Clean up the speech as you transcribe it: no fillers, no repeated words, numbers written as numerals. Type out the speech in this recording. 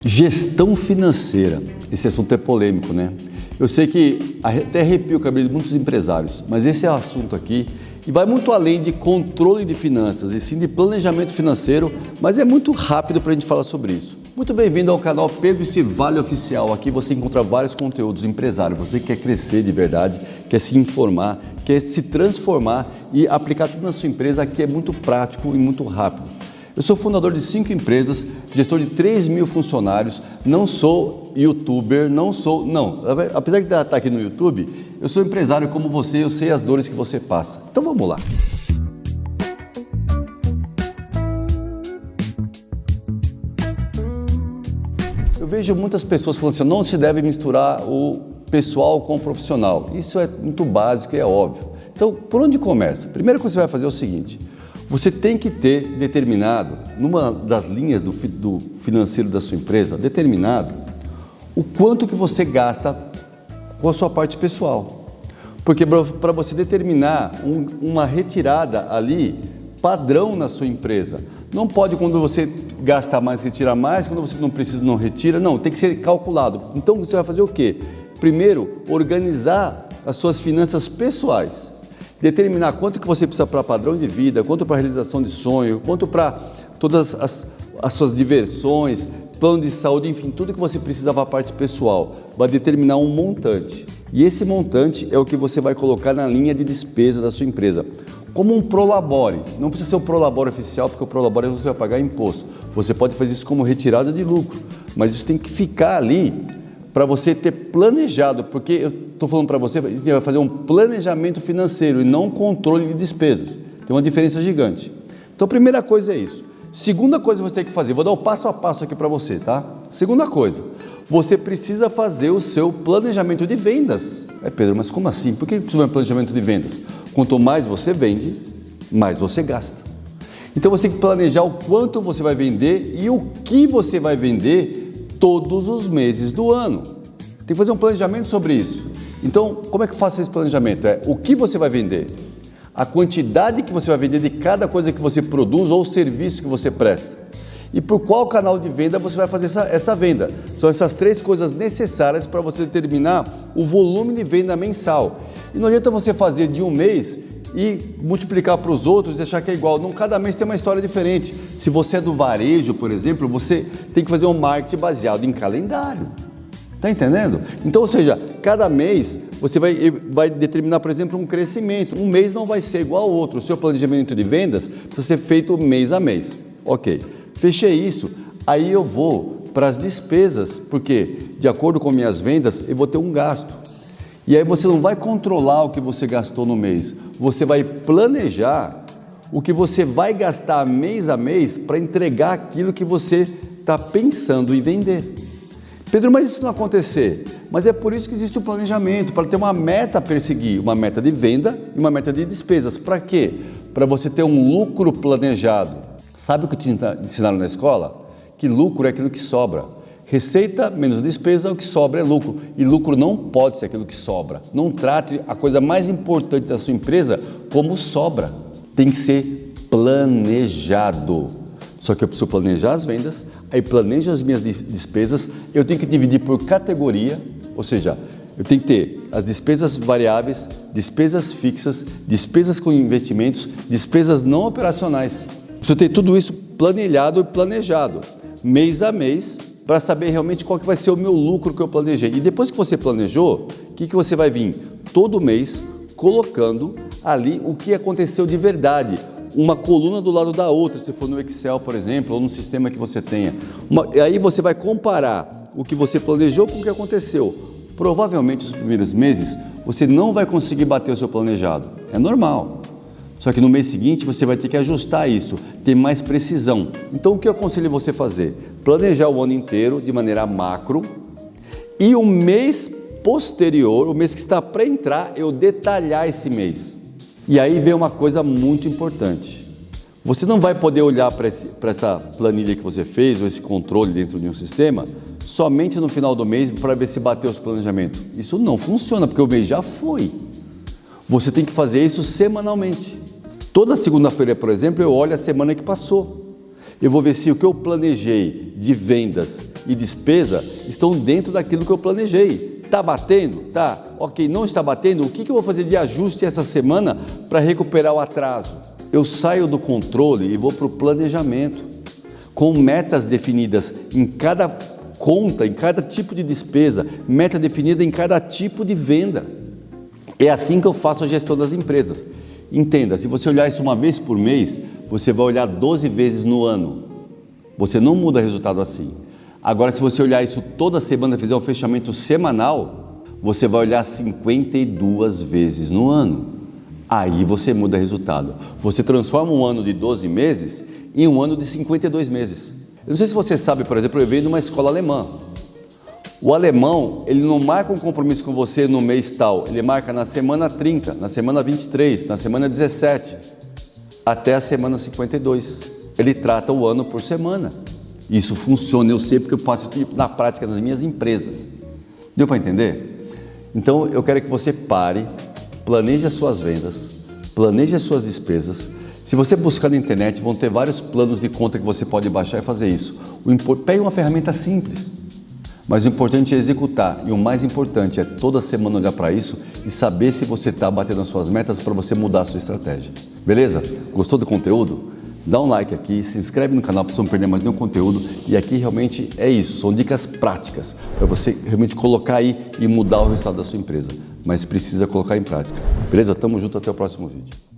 Gestão financeira, esse assunto é polêmico, né? Eu sei que até arrepia o cabelo de muitos empresários, mas esse é o assunto aqui e vai muito além de controle de finanças e sim de planejamento financeiro, mas é muito rápido para a gente falar sobre isso. Muito bem-vindo ao canal Pedro Civalli Oficial. Aqui você encontra vários conteúdos empresário. Você que quer crescer de verdade, quer se informar, quer se transformar e aplicar tudo na sua empresa, aqui é muito prático e muito rápido. Eu sou fundador de 5 empresas, gestor de 3.000 funcionários, não sou youtuber, apesar de estar aqui no YouTube, eu sou empresário como você, eu sei as dores que você passa. Então vamos lá. Eu vejo muitas pessoas falando assim, não se deve misturar o pessoal com o profissional. Isso é muito básico e é óbvio. Então, por onde começa? A primeira coisa que você vai fazer é o seguinte. Você tem que ter determinado, numa das linhas do financeiro da sua empresa, determinado o quanto que você gasta com a sua parte pessoal. Porque para você determinar uma retirada ali, padrão na sua empresa, não pode quando você gasta mais, retirar mais, quando você não precisa, não retira, não, tem que ser calculado. Então você vai fazer o quê? Primeiro, organizar as suas finanças pessoais. Determinar quanto que você precisa para padrão de vida, quanto para realização de sonho, quanto para todas as suas diversões, plano de saúde, enfim, tudo que você precisa para a parte pessoal. Vai determinar um montante. E esse montante é o que você vai colocar na linha de despesa da sua empresa. Como um prolabore. Não precisa ser o prolabore oficial, porque o prolabore você vai pagar imposto. Você pode fazer isso como retirada de lucro, mas isso tem que ficar ali para você ter planejado, porque eu estou falando para você, a gente vai fazer um planejamento financeiro e não um controle de despesas. Tem uma diferença gigante. Então, a primeira coisa é isso. Segunda coisa que você tem que fazer, vou dar o passo a passo aqui para você, tá? Segunda coisa, você precisa fazer o seu planejamento de vendas. Pedro, mas como assim? Por que precisa de um planejamento de vendas? Quanto mais você vende, mais você gasta. Então, você tem que planejar o quanto você vai vender e o que você vai vender todos os meses do ano. Tem que fazer um planejamento sobre isso. Então, como é que eu faço esse planejamento? O que você vai vender, a quantidade que você vai vender de cada coisa que você produz ou serviço que você presta. E por qual canal de venda você vai fazer essa venda. São essas 3 coisas necessárias para você determinar o volume de venda mensal. E não adianta você fazer de um mês e multiplicar para os outros e achar que é igual. Não, cada mês tem uma história diferente. Se você é do varejo, por exemplo, você tem que fazer um marketing baseado em calendário. Está entendendo? Então, ou seja, cada mês você vai determinar, por exemplo, um crescimento. Um mês não vai ser igual ao outro. O seu planejamento de vendas precisa ser feito mês a mês. Ok, fechei isso. Aí eu vou para as despesas, porque de acordo com minhas vendas, eu vou ter um gasto. E aí você não vai controlar o que você gastou no mês. Você vai planejar o que você vai gastar mês a mês para entregar aquilo que você está pensando em vender. Pedro, mas isso não acontecer. Mas é por isso que existe o planejamento, para ter uma meta a perseguir, uma meta de venda e uma meta de despesas. Para quê? Para você ter um lucro planejado. Sabe o que te ensinaram na escola? Que lucro é aquilo que sobra. Receita menos despesa, o que sobra é lucro. E lucro não pode ser aquilo que sobra. Não trate a coisa mais importante da sua empresa como sobra. Tem que ser planejado. Só que eu preciso planejar as vendas, aí planejo as minhas despesas, eu tenho que dividir por categoria, ou seja, eu tenho que ter as despesas variáveis, despesas fixas, despesas com investimentos, despesas não operacionais. Preciso ter tudo isso planilhado e planejado, mês a mês, para saber realmente qual que vai ser o meu lucro que eu planejei. E depois que você planejou, o que você vai vir? Todo mês colocando ali o que aconteceu de verdade. Uma coluna do lado da outra, se for no Excel, por exemplo, ou no sistema que você tenha. Aí você vai comparar o que você planejou com o que aconteceu. Provavelmente, nos primeiros meses, você não vai conseguir bater o seu planejado. É normal. Só que no mês seguinte, você vai ter que ajustar isso, ter mais precisão. Então, o que eu aconselho você fazer? Planejar o ano inteiro de maneira macro e o mês posterior, o mês que está para entrar, eu detalhar esse mês. E aí vem uma coisa muito importante. Você não vai poder olhar para essa planilha que você fez, ou esse controle dentro de um sistema, somente no final do mês para ver se bateu os planejamentos. Isso não funciona, porque o mês já foi. Você tem que fazer isso semanalmente. Toda segunda-feira, por exemplo, eu olho a semana que passou. Eu vou ver se o que eu planejei de vendas e despesa estão dentro daquilo que eu planejei. Está batendo? Tá. Ok, não está batendo? O que eu vou fazer de ajuste essa semana para recuperar o atraso? Eu saio do controle e vou para o planejamento, com metas definidas em cada conta, em cada tipo de despesa, meta definida em cada tipo de venda. É assim que eu faço a gestão das empresas. Entenda, se você olhar isso uma vez por mês, você vai olhar 12 vezes no ano. Você não muda resultado assim. Agora, se você olhar isso toda semana, fizer um fechamento semanal, você vai olhar 52 vezes no ano. Aí você muda resultado. Você transforma um ano de 12 meses em um ano de 52 meses. Eu não sei se você sabe, por exemplo, eu venho de uma escola alemã. O alemão, ele não marca um compromisso com você no mês tal, ele marca na semana 30, na semana 23, na semana 17, até a semana 52. Ele trata o ano por semana. Isso funciona, eu sei porque eu faço isso na prática nas minhas empresas. Deu para entender? Então, eu quero que você pare, planeje as suas vendas, planeje as suas despesas. Se você buscar na internet, vão ter vários planos de conta que você pode baixar e fazer isso. Pegue uma ferramenta simples, mas o importante é executar. E o mais importante é toda semana olhar para isso e saber se você está batendo as suas metas para você mudar a sua estratégia. Beleza? Gostou do conteúdo? Dá um like aqui, se inscreve no canal para você não perder mais nenhum conteúdo. E aqui realmente é isso, são dicas práticas para você realmente colocar aí e mudar o resultado da sua empresa. Mas precisa colocar em prática. Beleza? Tamo junto, até o próximo vídeo.